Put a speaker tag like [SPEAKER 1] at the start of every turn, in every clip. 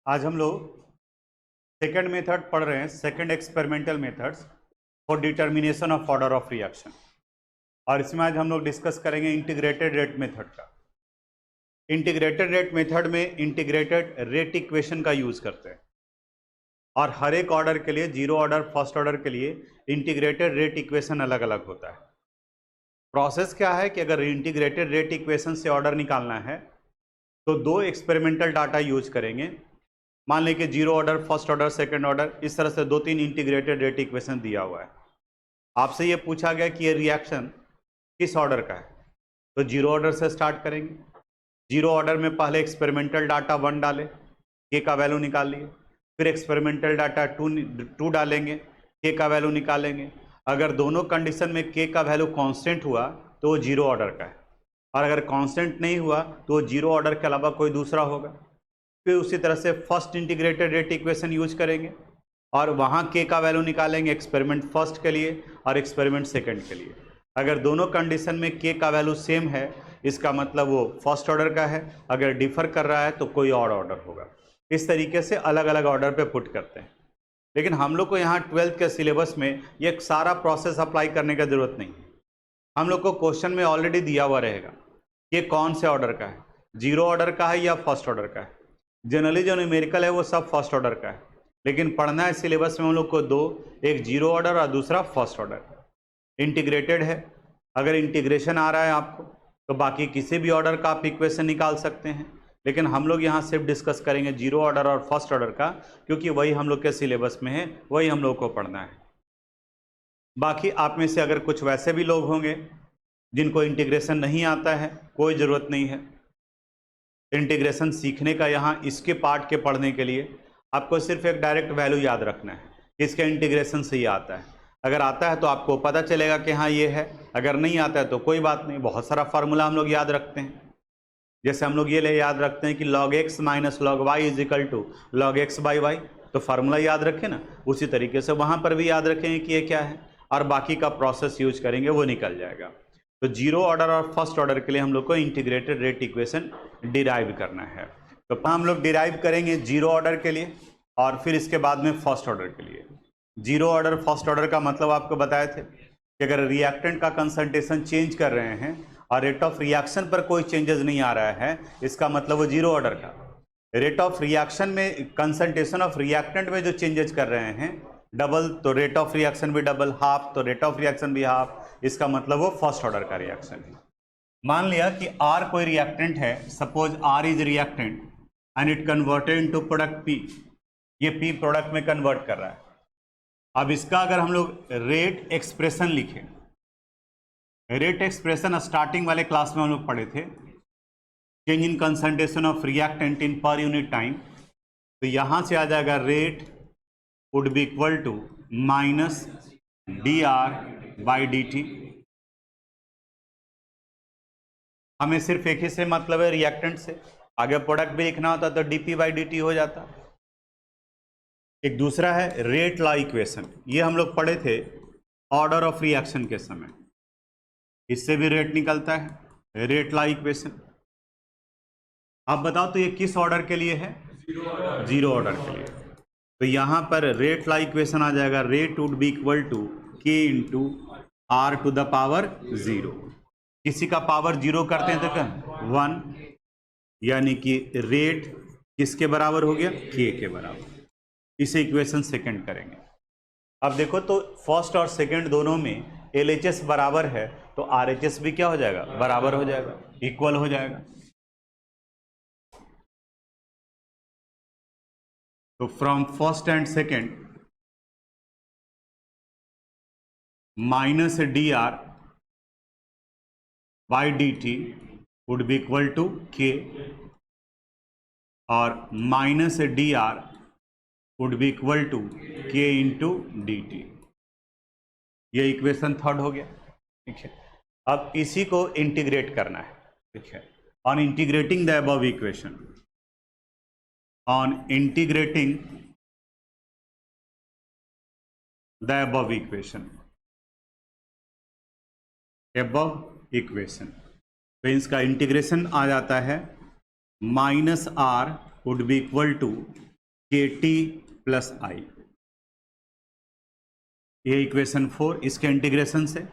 [SPEAKER 1] आज हम लोग सेकंड मेथड पढ़ रहे हैं, second experimental methods for determination of order of reaction. और इसमें आज हम लोग डिस्कस करेंगे इंटीग्रेटेड रेट मेथड का। इंटीग्रेटेड रेट मेथड में इंटीग्रेटेड रेट इक्वेशन का यूज करते हैं और हर एक ऑर्डर के लिए, जीरो ऑर्डर, फर्स्ट ऑर्डर के लिए इंटीग्रेटेड रेट इक्वेशन अलग अलग होता है। प्रोसेस क्या है कि अगर इंटीग्रेटेड रेट इक्वेशन से ऑर्डर निकालना है तो दो एक्सपेरिमेंटल डाटा यूज करेंगे। मान लें कि zero order, first order, second order, इस तरह से दो तीन इंटीग्रेटेड रेट इक्वेशन दिया हुआ है। आपसे ये पूछा गया कि ये रिएक्शन किस ऑर्डर का है, तो जीरो ऑर्डर से स्टार्ट करेंगे। जीरो ऑर्डर में पहले एक्सपेरिमेंटल डाटा 1 डाले, के का वैल्यू निकाल लिए। फिर एक्सपेरिमेंटल डाटा 2 डालेंगे, के का वैल्यू निकालेंगे। अगर दोनों कंडीशन में के का वैल्यू कांस्टेंट हुआ तो वो जीरो ऑर्डर का है, और अगर कांस्टेंट नहीं हुआ तो वो जीरो ऑर्डर के अलावा कोई दूसरा होगा। फिर उसी तरह से first integrated rate equation use करेंगे और वहाँ के का वैल्यू निकालेंगे एक्सपेरिमेंट फर्स्ट के लिए और एक्सपेरिमेंट सेकंड के लिए। अगर दोनों कंडीशन में के का वैल्यू सेम है, इसका मतलब वो फर्स्ट ऑर्डर का है। अगर डिफर कर रहा है तो कोई और ऑर्डर होगा। इस तरीके से अलग अलग ऑर्डर पे पुट करते हैं। लेकिन हम लोग को यहाँ 12th के सिलेबस में ये सारा प्रोसेस अप्लाई करने की ज़रूरत नहीं है। हम लोग को क्वेश्चन में ऑलरेडी दिया हुआ रहेगा कि कौन से ऑर्डर का है, जीरो ऑर्डर का है या फर्स्ट ऑर्डर का है। जनरली जो न्यूमेरिकल है वो सब फर्स्ट ऑर्डर का है, लेकिन पढ़ना है सिलेबस में हम लोग को दो, एक जीरो ऑर्डर और दूसरा फर्स्ट ऑर्डर। इंटीग्रेटेड है, अगर इंटीग्रेशन आ रहा है आपको तो बाकी किसी भी ऑर्डर का आप इक्वेशन निकाल सकते हैं, लेकिन हम लोग यहाँ सिर्फ डिस्कस करेंगे जीरो ऑर्डर और फर्स्ट ऑर्डर का, क्योंकि वही हम लोग के सिलेबस में है, वही हम लोग को पढ़ना है। बाकी आप में से अगर कुछ वैसे भी लोग होंगे जिनको इंटीग्रेशन नहीं आता है, कोई ज़रूरत नहीं है। इंटीग्रेशन सीखने का यहाँ इसके पार्ट के पढ़ने के लिए आपको सिर्फ एक डायरेक्ट वैल्यू याद रखना है कि इसका इंटीग्रेशन से ही आता है। अगर आता है तो आपको पता चलेगा कि हाँ ये है, अगर नहीं आता है तो कोई बात नहीं। बहुत सारा फार्मूला हम लोग याद रखते हैं, जैसे हम लोग ये ले याद रखते हैं कि log x minus log y is equal to log x by y, तो फार्मूला याद रखें ना। उसी तरीके से वहाँ पर भी याद रखेंगे कि ये क्या है, और बाकी का प्रोसेस यूज करेंगे, वो निकल जाएगा। तो जीरो ऑर्डर और फर्स्ट ऑर्डर के लिए हम लोग को इंटीग्रेटेड रेट इक्वेशन डिराइव करना है। तो हम लोग डिराइव करेंगे जीरो ऑर्डर के लिए और फिर इसके बाद में फर्स्ट ऑर्डर के लिए। जीरो ऑर्डर फर्स्ट ऑर्डर का मतलब आपको बताए थे कि अगर रिएक्टेंट का कंसंट्रेशन चेंज कर रहे हैं और रेट ऑफ रिएक्शन पर कोई चेंजेस नहीं आ रहा है, इसका मतलब वो जीरो ऑर्डर का। रेट ऑफ रिएक्शन में, कंसंट्रेशन ऑफ रिएक्टेंट में जो चेंजेस कर रहे हैं डबल, तो रेट ऑफ रिएक्शन भी डबल, हाफ तो रेट ऑफ रिएक्शन भी हाफ, इसका मतलब वो फर्स्ट ऑर्डर का रिएक्शन है। मान लिया कि R कोई रिएक्टेंट है, suppose R is reactant and it converted into product P। ये P प्रोडक्ट में कन्वर्ट कर रहा है। अब इसका अगर हम लोग रेट एक्सप्रेशन लिखें, रेट एक्सप्रेशन स्टार्टिंग वाले क्लास में हम लोग पढ़े थे, change in concentration of reactant in per unit time. तो यहां से आ जाएगा rate would be equal to minus dr by dt। हमें सिर्फ एक ही से मतलब है, रिएक्टेंट से। आगे प्रोडक्ट भी लिखना होता तो dp बाई dt हो जाता। एक दूसरा है रेट लॉ इक्वेशन, ये हम लोग पढ़े थे ऑर्डर ऑफ रिएक्शन के समय, इससे भी रेट निकलता है, रेट लॉ इक्वेशन। आप बताओ तो ये किस ऑर्डर के लिए है, जीरो ऑर्डर के लिए। तो यहां पर रेट लॉ इक्वेशन आ जाएगा, rate would be equal to k into r to the power 0। किसी का पावर 0 करते हैं तो क्या, 1, यानी कि रेट किसके बराबर हो गया, के के बराबर। इसे इक्वेशन सेकंड करेंगे। अब देखो तो फर्स्ट और सेकंड दोनों में LHS बराबर है, तो RHS भी क्या हो जाएगा, बराबर हो जाएगा, इक्वल हो जाएगा। तो from first and second minus dr by dt would be equal to k, और minus dr would be equal to k into dt। ये इक्वेशन थर्ड हो गया। ठीक है, अब इसी को इंटीग्रेट करना है। ठीक है, on integrating the above equation, on integrating the above equation, above equation, तो इसका इंटीग्रेशन आ जाता है minus r would be equal to k t plus I, ये इक्वेशन 4 इसके इंटीग्रेशन से,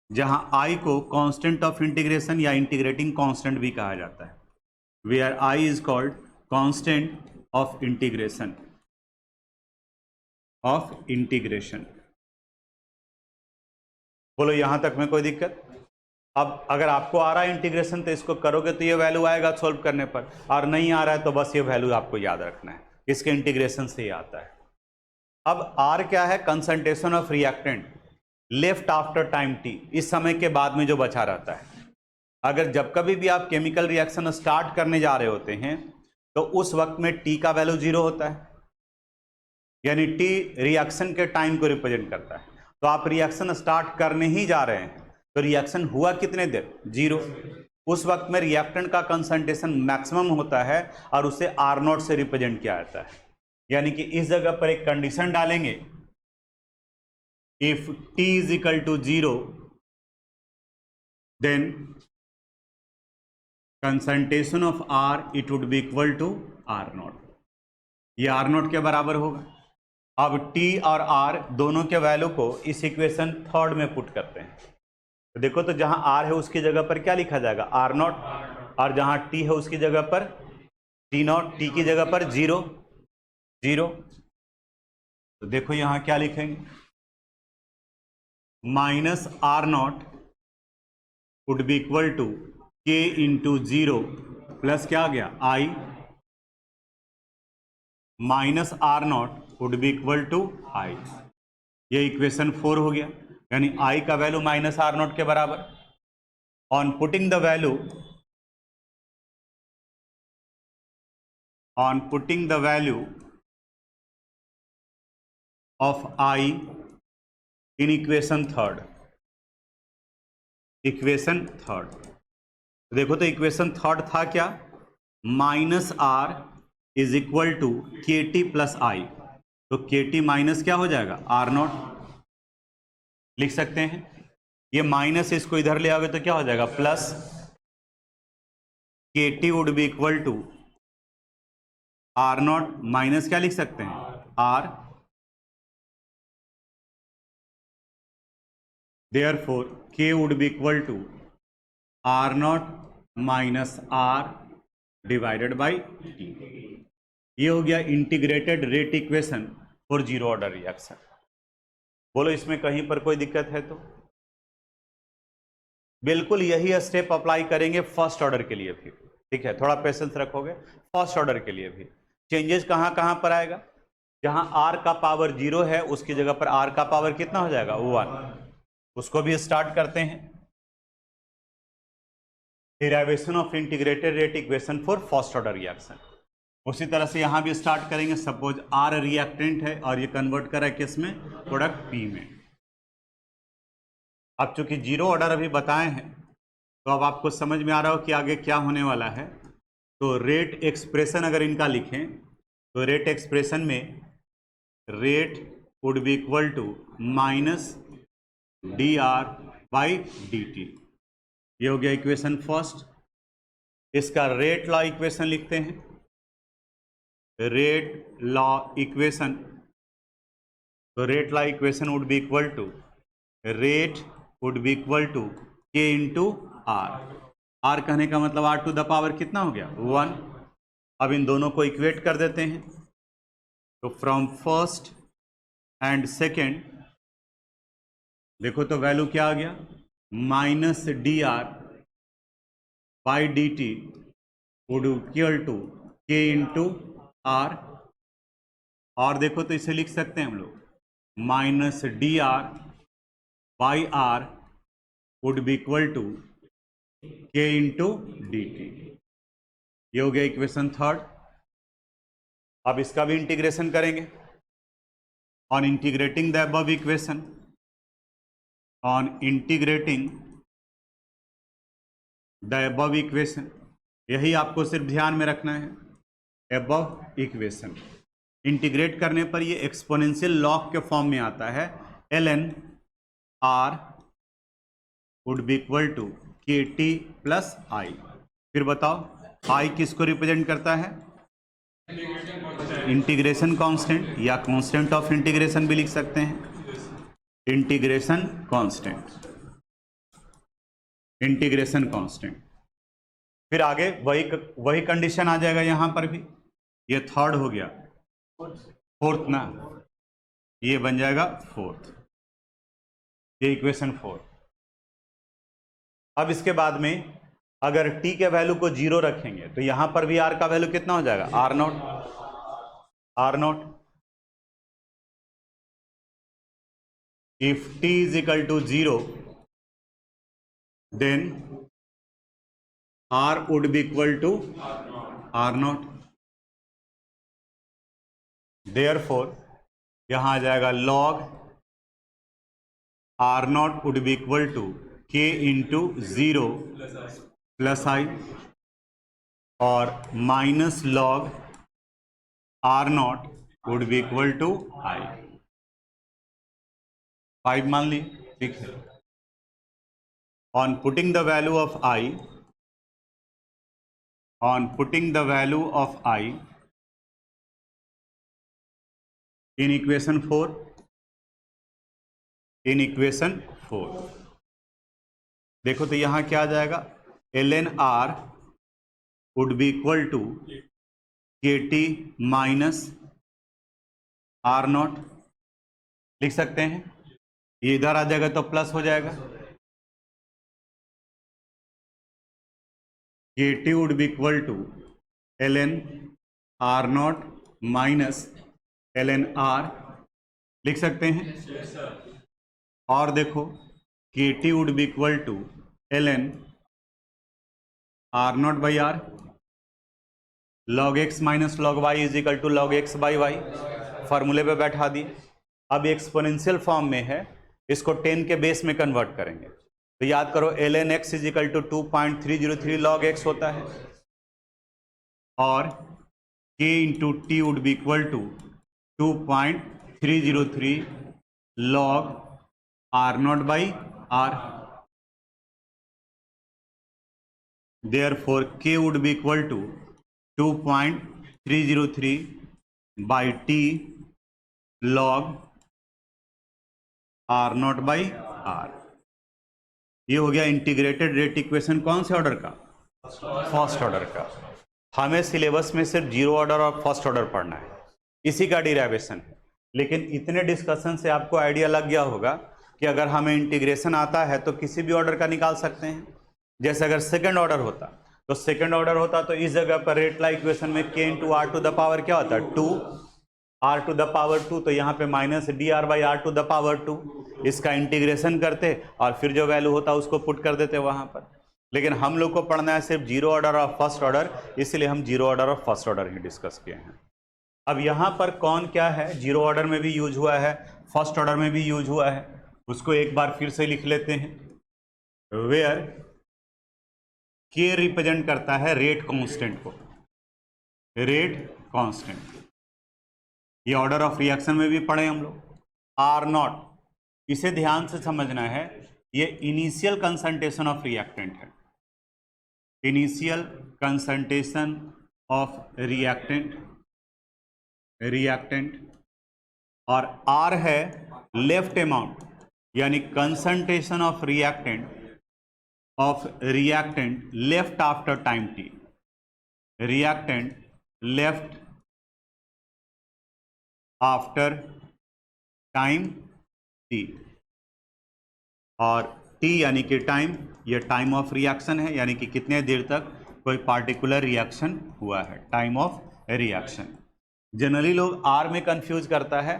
[SPEAKER 1] जहां आई को कांस्टेंट ऑफ इंटीग्रेशन या इंटीग्रेटिंग कांस्टेंट भी कहा जाता है, where I is called constant of integration, बोलो यहां तक में कोई दिक्कत? अब अगर आपको आ रहा है इंटीग्रेशन तो इसको करोगे तो ये वैल्यू आएगा सॉल्व करने पर, और नहीं आ रहा है तो बस ये वैल्यू आपको याद रखना है, इसके इंटीग्रेशन से ही आता है। अब R क्या है? Concentration of reactant left after time t, इस समय के बाद में जो बचा रहता है। अगर जब कभी भी आप केमिकल रिएक्शन स्टार्ट करने जा रहे होते हैं तो उस वक्त में t का वैल्यू 0 होता है, यानी t रिएक्शन के टाइम को रिप्रेजेंट करता है। तो आप रिएक्शन स्टार्ट करने ही जा रहे हैं तो रिएक्शन हुआ कितने देर? 0। उस वक्त में रिएक्टेंट का कंसंट्रेशन मैक्सिमम होता है और उसे R0 से रिप्रेजेंट किया जाता है। यानी कि इस जगह पर एक कंडीशन डालेंगे, if t is equal to 0 then concentration of R it would be equal to R0, ये R0 के बराबर होगा। अब t और R दोनों के वैल्यू को इस इक्वेशन 3 में पुट करते हैं, तो देखो तो जहां R है उसकी जगह पर क्या लिखा जाएगा? R0, और जहां t है उसकी जगह पर T0, t की जगह पर 0 0। तो देखो यहां क्या लिखेंगे? Minus R0 would be equal to k into 0 plus क्या आ गया? I minus R0 would be equal to I, ये इक्वेशन 4 हो गया, यानी I का वैल्यू माइनस R0 के बराबर। On putting the value of I in equation third, देखो तो इक्वेशन थर्ड था क्या? Minus R is equal to k t plus I, तो के टी माइनस क्या हो जाएगा? R0 लिख सकते हैं। ये माइनस इसको इधर ले आओगे तो क्या हो जाएगा? Plus k t would be equal to R0 minus क्या लिख सकते हैं? R, therefore k would be equal to R0 minus R divided by t। ये हो गया integrated rate equation for zero order reaction. बोलो इसमें कहीं पर कोई दिक्कत है तो? बिल्कुल यही स्टेप अप्लाई करेंगे फर्स्ट ऑर्डर के लिए भी, ठीक है? थोड़ा पेशेंस रखोगे, फर्स्ट ऑर्डर के लिए भी चेंजेस कहां कहां पर आएगा? जहां r का पावर 0 है उसकी जगह पर r का पावर कितना हो जाएगा? 1। उसको भी स्टार्ट करते हैं। Derivation of integrated rate equation for first order reaction, उसी तरह से यहां भी स्टार्ट करेंगे। सपोज R रिएक्टेंट है और ये कन्वर्ट करा है किस में? प्रोडक्ट P में। अब चूंकि जीरो ऑर्डर अभी बताए हैं तो अब आपको समझ में आ रहा हो कि आगे क्या होने वाला है। तो रेट एक्सप्रेशन अगर इनका लिखें तो रेट एक्सप्रेशन में rate would be equal to minus dr by dt, ये हो गया इक्वेशन फर्स्ट। इसका रेट लॉ इक्वेशन लिखते हैं, रेट लॉ इक्वेशन, तो rate law equation would be equal to rate would be equal to k into r कहने का मतलब r टू द पावर कितना हो गया? 1। अब इन दोनों को इक्वेट कर देते हैं, तो फ्रॉम फर्स्ट एंड सेकेंड देखो तो वैल्यू क्या आ गया? Minus dr by dt would equal to k into r, और देखो तो इसे लिख सकते हैं हम लोग minus dr by r would be equal to k into dt। ये हो गया इक्वेशन थर्ड। अब इसका भी इंटीग्रेशन करेंगे। On integrating the above equation, on integrating the above equation, यही आपको सिर्फ ध्यान में रखना है। अबव इक्वेशन इंटीग्रेट करने पर ये एक्सपोनेंशियल लॉग के फॉर्म में आता है, ln r would be equal to k t plus I. फिर बताओ i किसको रिप्रेजेंट करता है? इंटीग्रेशन कांस्टेंट या कांस्टेंट ऑफ इंटीग्रेशन भी लिख सकते हैं, इंटीग्रेशन कांस्टेंट, इंटीग्रेशन कांस्टेंट। फिर आगे वही कंडीशन आ जाएगा यहां पर भी, ये थर्ड हो गया, फोर्थ ना, ये बन जाएगा फोर्थ, ये इक्वेशन 4। अब इसके बाद में अगर t के वैल्यू को 0 रखेंगे तो यहां पर भी r का वैल्यू कितना हो जाएगा, r naught, r naught. If t is equal to 0 then r would be equal to r naught. Therefore यहां आ जाएगा log r naught would be equal to k into 0 plus i और minus log r naught would be equal to i। 5 मान ली, ठीक है। On putting the value of i, on putting the value of i in equation 4, in equation 4 देखो तो यहां क्या आ जाएगा, ln r would be equal to kt minus r not, लिख सकते हैं। ये इधर आ जाएगा तो प्लस हो जाएगा, kt would be equal to ln r not minus ln r, लिख सकते हैं। और देखो kt would be equal to ln r naught by r, log x minus log y is equal to log x by y, फॉर्मूले पे बैठा दिए। अब एक्सपोनेंशियल फॉर्म में है, इसको 10 के बेस में कन्वर्ट करेंगे तो याद करो ln x is equal to 2.303 log x होता है, और k into t would be equal to 2.303 log r naught by r। Therefore k would be equal to 2.303 by t log r naught by r। ये हो गया integrated rate equation, कौन से order का, first order का। हमें syllabus में सिर्फ 0 ऑर्डर और फर्स्ट ऑर्डर पढ़ना है, इसी का डिराइवेशन है। लेकिन इतने डिस्कशन से आपको आइडिया लग गया होगा कि अगर हमें इंटीग्रेशन आता है तो किसी भी ऑर्डर का निकाल सकते हैं। जैसे अगर सेकंड ऑर्डर होता तो सेकंड ऑर्डर होता तो इस जगह पर रेट ला इक्वेशन में k into r to the power क्या होता है 2, r टू द पावर 2, तो यहाँ पे minus d r by r to the power 2, इसका इंटीग्रेशन करते और फिर जो वैल्यू होता उसको पुट कर देते वहां पर। लेकिन हम लोग को पढ़ना है सिर्फ 0 ऑर्डर और फर्स्ट ऑर्डर, इसलिए हम 0 ऑर्डर और फर्स्ट ऑर्डर ही डिस्कस किए हैं। अब यहाँ पर कौन क्या है, 0 ऑर्डर में भी यूज हुआ है, फर्स्ट ऑर्डर में भी यूज हुआ है, उसको एक बार फिर से लिख लेते हैं। वेयर के रिप्रेजेंट करता है रेट कांस्टेंट को, रेट कांस्टेंट। ये ऑर्डर ऑफ रिएक्शन में भी पढ़े हम लोग। आर नॉट, इसे ध्यान से समझना है, ये इनिशियल कंसंट्रेशन ऑफ रिएक्टेंट है, initial concentration of reactant, reactant. और आर है लेफ्ट अमाउंट, यानी concentration of reactant left after time T, reactant left after time T. और टी यानी कि टाइम, ये टाइम ऑफ रिएक्शन है, यानी कि कितने देर तक कोई पार्टिकुलर रिएक्शन हुआ है, टाइम ऑफ रिएक्शन। जनरली लोग आर में कंफ्यूज करता है,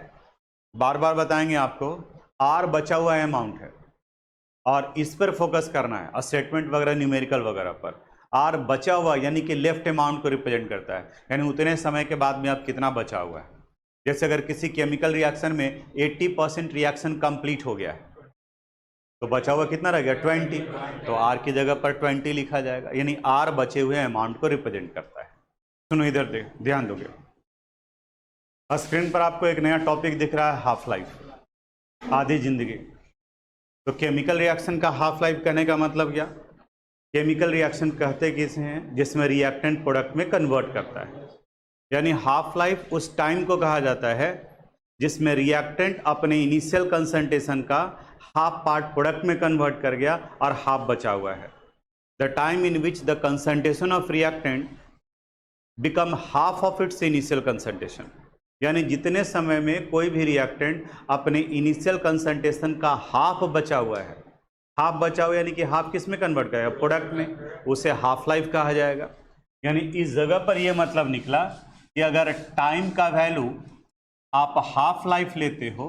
[SPEAKER 1] बार बार बताएंगे आपको, आर बचा हुआ अमाउंट है और इस पर फोकस करना है, स्टेटमेंट वगैरह न्यूमेरिकल वगैरह पर। आर बचा हुआ यानी कि लेफ्ट अमाउंट को रिप्रेजेंट करता है, यानी उतने समय के बाद में आप कितना बचा हुआ है। जैसे अगर किसी केमिकल रिएक्शन में 80% रिएक्शन कंप्लीट हो गया है तो बचा हुआ कितना रह गया 20, तो आर की जगह पर 20 लिखा जाएगा, यानी आर बचे हुए अमाउंट को रिप्रेजेंट करता है। सुनो इधर ध्यान दोगे, स्क्रीन पर आपको एक नया टॉपिक दिख रहा है, हाफ लाइफ, आधी जिंदगी। तो केमिकल रिएक्शन का हाफ लाइफ कहने का मतलब क्या, केमिकल रिएक्शन कहते किसे हैं, जिसमें रिएक्टेंट प्रोडक्ट में कन्वर्ट करता है, यानी हाफ लाइफ उस टाइम को कहा जाता है जिसमें रिएक्टेंट अपने इनिशियल कंसंट्रेशन का हाफ पार्ट प्रोडक्ट में कन्वर्ट कर गया और हाफ बचा हुआ है। The time in which the concentration of reactant become half of its initial concentration, यानी जितने समय में कोई भी रिएक्टेंट अपने इनिशियल कंसंट्रेशन का हाफ बचा हुआ है, हाफ बचा हुआ यानी कि हाफ किस में कन्वर्ट करेगा, प्रोडक्ट में, उसे हाफ लाइफ कहा जाएगा। यानी इस जगह पर यह मतलब निकला कि अगर टाइम का वैल्यू आप हाफ लाइफ लेते हो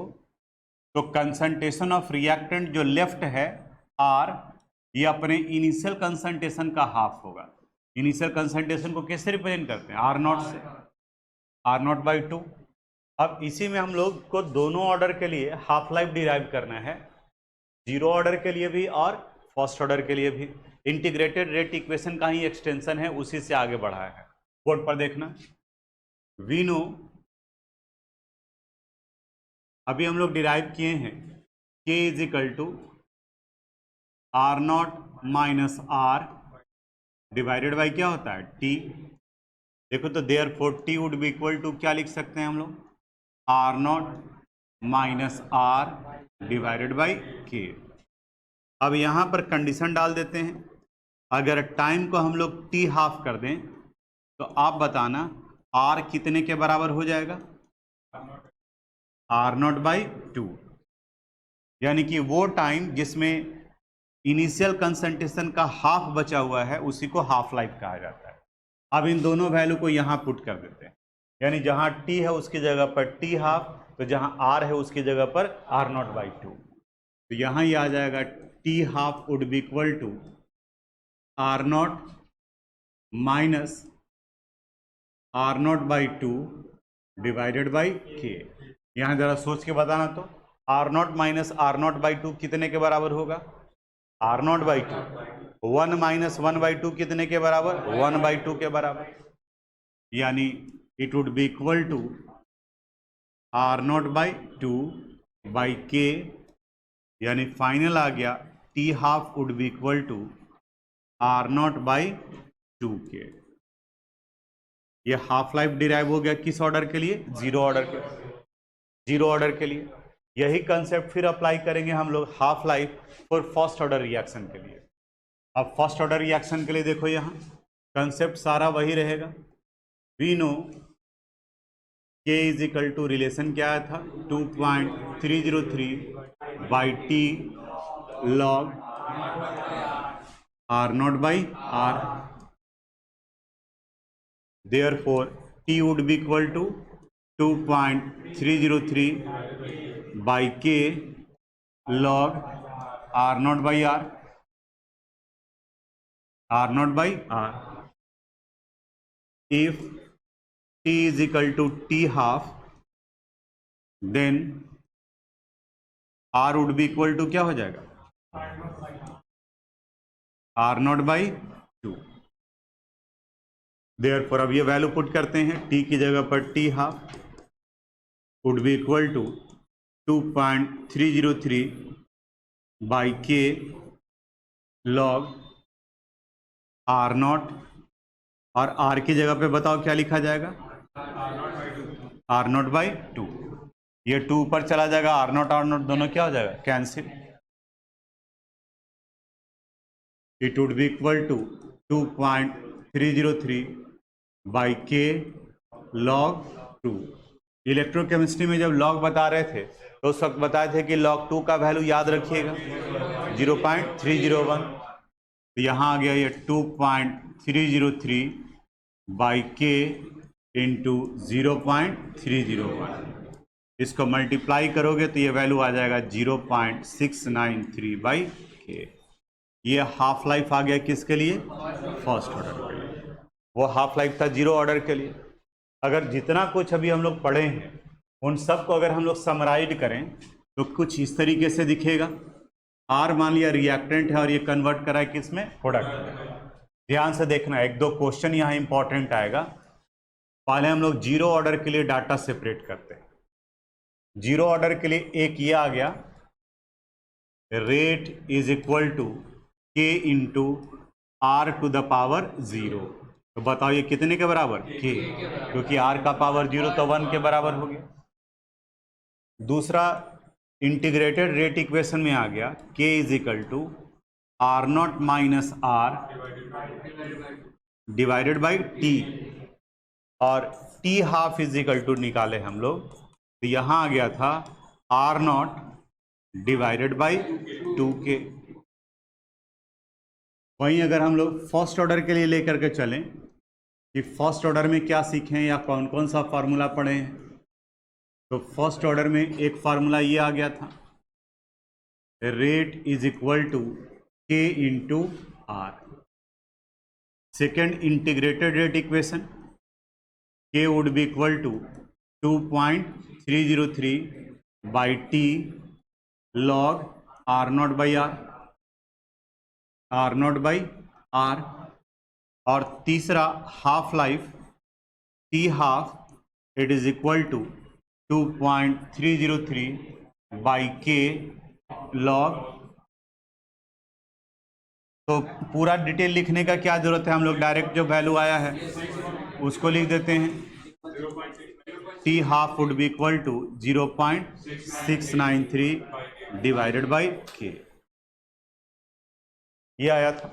[SPEAKER 1] तो कंसंट्रेशन ऑफ रिएक्टेंट जो लेफ्ट है आर, ये अपने इनिशियल कंसंट्रेशन का हाफ होगा। इनिशियल कंसंट्रेशन को कैसे रिप्रेजेंट करते हैं, आर नॉट से, आर नॉट बाई 2। अब इसी में हम लोग को दोनों ऑर्डर के लिए हाफ लाइफ डिराइव करना है, जीरो ऑर्डर के लिए भी और फर्स्ट ऑर्डर के लिए भी। इंटीग्रेटेड रेट इक्वेशन का ही एक्सटेंशन है, उसी से आगे बढ़ा है। बोर्ड पर देखना, वी नो, अभी हम लोग डिराइव किए हैं k is equal to r naught minus r divided by क्या होता है t। देखो तो therefore t would be equal to क्या लिख सकते हैं हम लोग, r naught minus r divided by k। अब यहाँ पर कंडीशन डाल देते हैं, अगर टाइम को हम लोग t हाफ कर दें तो आप बताना r कितने के बराबर हो जाएगा, आर नॉट बाई 2, यानी कि वो टाइम जिसमें इनिशियल कंसंट्रेशन का हाफ बचा हुआ है उसी को हाफ लाइफ कहा जाता है। अब इन दोनों वैल्यू को यहाँ पुट कर देते हैं, यानी जहाँ t है उसकी जगह पर t हाफ, तो जहाँ r है उसकी जगह पर आर नॉट बाई 2। तो यहाँ ये आ जाएगा t half would be equal to r naught minus r naught by 2 divided by k। यहाँ जरा सोच के बताना, तो r naught minus r naught by 2 कितने के बराबर होगा, r naught by 2। 1 minus 1 by 2 कितने के बराबर, 1 बाई 2 के बराबर, यानी it would be equal to r naught by 2 by k, यानी फाइनल आ गया t half would be equal to r naught by 2 k. ये हाफ लाइफ डिराइव हो गया किस ऑर्डर के लिए, जीरो ऑर्डर के, जीरो ऑर्डर के लिए। यही कंसेप्ट फिर अप्लाई करेंगे हम लोग half life for first order reaction के लिए। अब फर्स्ट ऑर्डर रिएक्शन के लिए देखो यहाँ कंसेप्ट सारा वही रहेगा। We know k is equal to relation क्या आया था, 2.303 by t log r naught by r. Therefore t would be equal to 2.303 by k log r naught by r, r naught by r. If t is equal to t half, then r would be equal to क्या हो जाएगा, r naught by 2। Therefore अब ये value put करते हैं, t की जगह पर t half would be equal to 2.303 by k log r naught, और r की जगह पे बताओ क्या लिखा जाएगा, आर नॉट बाई 2। ये 2 ऊपर चला जाएगा, आर नॉट दोनों क्या हो जाएगा, cancel. It would be equal to 2.303 by k log 2। Electrochemistry में जब लॉग बता रहे थे तो उस वक्त बताए थे कि लॉग 2 का वैल्यू याद रखिएगा 0.301। तो यहाँ आ गया ये 2.303 बाई के इंटू 0.301। इसको मल्टीप्लाई करोगे तो ये वैल्यू आ जाएगा 0.693 बाई के। ये हाफ लाइफ आ गया किसके लिए, फर्स्ट ऑर्डर के लिए। वो हाफ लाइफ था जीरो ऑर्डर के लिए। अगर जितना कुछ अभी हम लोग पढ़े हैं उन सब को अगर हम लोग समराइज करें तो कुछ इस तरीके से दिखेगा। आर मान लिया रिएक्टेंट है और ये कन्वर्ट करा है किसमें, प्रोडक्ट में। ध्यान से देखना, एक दो क्वेश्चन यहाँ इंपॉर्टेंट आएगा। पहले हम लोग जीरो ऑर्डर के लिए डाटा सेपरेट करते हैं। जीरो ऑर्डर के लिए एक ये आ गया, rate is equal to k into r to the power 0। तो बताओ ये कितने के बराबर, के, क्योंकि r का पावर 0 तो 1 के बराबर हो गया। दूसरा इंटीग्रेटेड रेट इक्वेशन में आ गया k is equal to r naught minus r divided by t, और t half is equal to निकाले हम लोग, तो यहां आ गया था are not divided by 2k। वहीं अगर हम लोग फर्स्ट ऑर्डर के लिए लेकर के चलें कि फर्स्ट ऑर्डर में क्या सीखें या कौन कौन सा फार्मूला पढ़े हैं, तो फर्स्ट ऑर्डर में एक फार्मूला ये आ गया था, rate is equal to k into r. Second integrated rate equation, k would be equal to 2.303 by t log r naught by r. और तीसरा half life t half it is equal to 2.303 by k log. तो पूरा detail लिखने का क्या जरूरत है, हम लोग डायरेक्ट जो वैल्यू आया है उसको लिख देते हैं। T half would be equal to 0.693 divided by k, ये आया था।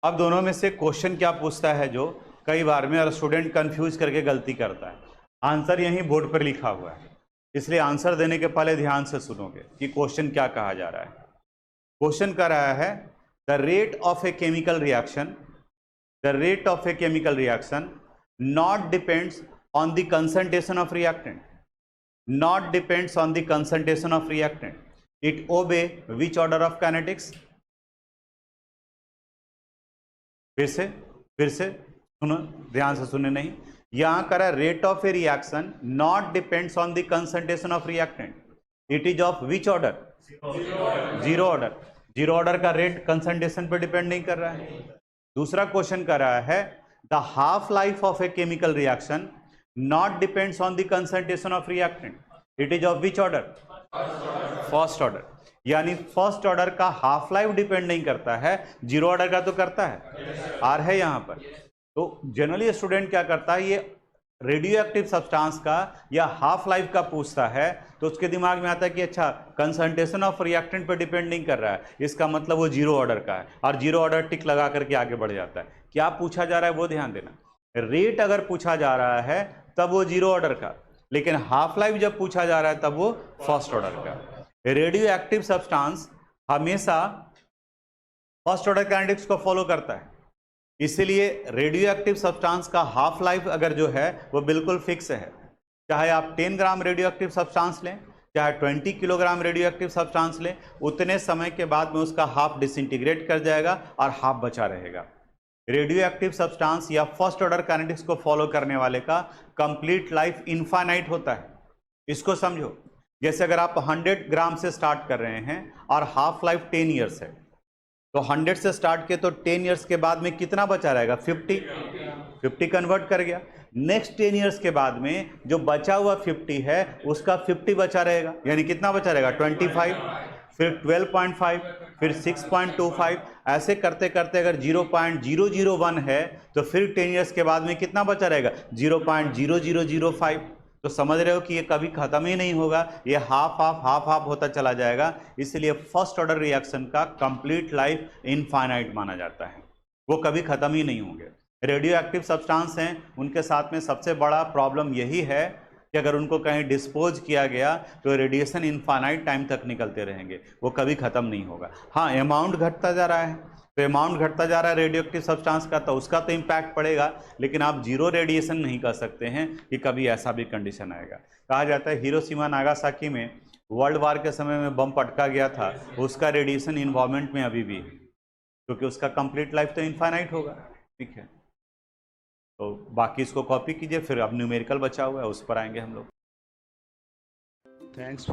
[SPEAKER 1] अब दोनों में से क्वेश्चन क्या पूछता है जो कई बार में और स्टूडेंट कंफ्यूज करके गलती करता है। आंसर यहीं बोर्ड पर लिखा हुआ है, इसलिए आंसर देने के पहले ध्यान से सुनोगे कि क्वेश्चन क्या कहा जा रहा है। क्वेश्चन कह रहा है the rate of a chemical reaction not depends on the concentration of reactant, it obey which order of kinetics. फिर से सुनो, ध्यान से सुने नहीं, यहां करा rate of A reaction not depends on the concentration of reactant, it is of which order, zero order. Zero order का रेट कंसंट्रेशन पर डिपेंड नहीं कर रहा है। दूसरा क्वेश्चन कर रहा है the half life of a chemical reaction not depends on the concentration of reactant, it is of which order, first order. यानी फर्स्ट ऑर्डर का हाफ लाइफ डिपेंड नहीं करता है, जीरो ऑर्डर का तो करता है, आर है यहां पर। तो जनरली स्टूडेंट क्या करता है, ये रेडियो एक्टिव सब्सटेंस का या हाफ लाइफ का पूछता है तो उसके दिमाग में आता है कि अच्छा कंसंट्रेशन ऑफ रिएक्टेंट पर डिपेंड नहीं कर रहा है, इसका मतलब वो जीरो ऑर्डर का है, और जीरो ऑर्डर टिक लगा करके आगे बढ़ जाता है। क्या पूछा जा रहा है वो ध्यान देना, रेट अगर पूछा जा रहा है तब वो जीरो ऑर्डर का, लेकिन हाफ लाइफ जब पूछा जा रहा है तब वो फर्स्ट ऑर्डर का। रेडियो एक्टिव सब्सटेंस हमेशा फर्स्ट ऑर्डर काइनेटिक्स को फॉलो करता है, इसीलिए रेडियो एक्टिव सब्सटेंस का हाफ लाइफ अगर जो है वो बिल्कुल फिक्स है। चाहे आप 10 ग्राम रेडियो एक्टिव सब्सटेंस लें, चाहे 20 किलोग्राम रेडियो एक्टिव सब्सटेंस लें, उतने समय के बाद में उसका हाफ डिसइंटीग्रेट कर जाएगा और हाफ बचा रहेगा। रेडियो एक्टिव सब्सटेंस या फर्स्ट ऑर्डर काइनेटिक्स को फॉलो करने वाले का कंप्लीट लाइफ इनफाइनाइट होता है। इसको समझो, जैसे अगर आप 100 ग्राम से स्टार्ट कर रहे हैं और हाफ लाइफ 10 ईयर्स है, तो 100 से स्टार्ट किए तो 10 ईयर्स के बाद में कितना बचा रहेगा, 50 कन्वर्ट कर गया। नेक्स्ट 10 ईयर्स के बाद में जो बचा हुआ 50 है उसका 50 बचा रहेगा, यानी कितना बचा रहेगा, 25, फिर 12.5, फिर 6.25, ऐसे करते करते अगर 0.001 है तो फिर 10 ईयर्स के बाद में कितना बचा रहेगा, 0.0005। तो समझ रहे हो कि ये कभी खत्म ही नहीं होगा, ये हाफ होता चला जाएगा। इसलिए फर्स्ट ऑर्डर रिएक्शन का कंप्लीट लाइफ इनफाइनाइट माना जाता है, वो कभी खत्म ही नहीं होंगे। रेडियो एक्टिव सब्सटेंस हैं, उनके साथ में सबसे बड़ा प्रॉब्लम यही है कि अगर उनको कहीं डिस्पोज किया गया तो रेडिएशन इनफाइनाइट टाइम तक निकलते रहेंगे, वो कभी खत्म नहीं होगा। हाँ, अमाउंट घटता जा रहा है, तो अमाउंट घटता जा रहा है रेडियो एक्टिव सब्सटेंस का, तो उसका तो इम्पैक्ट पड़ेगा, लेकिन आप जीरो रेडिएशन नहीं कर सकते हैं कि कभी ऐसा भी कंडीशन आएगा। कहा जाता है हिरोशिमा नागासाकी में वर्ल्ड वार के समय में बम पटका गया था, उसका रेडिएशन इन्वॉल्वमेंट में अभी भी है, क्योंकि उसका कंप्लीट लाइफ तो इनफाइनाइट होगा। ठीक है, तो बाकी इसको कॉपी कीजिए, फिर अब न्यूमेरिकल बचा हुआ है उस पर आएंगे हम लोग। थैंक्स।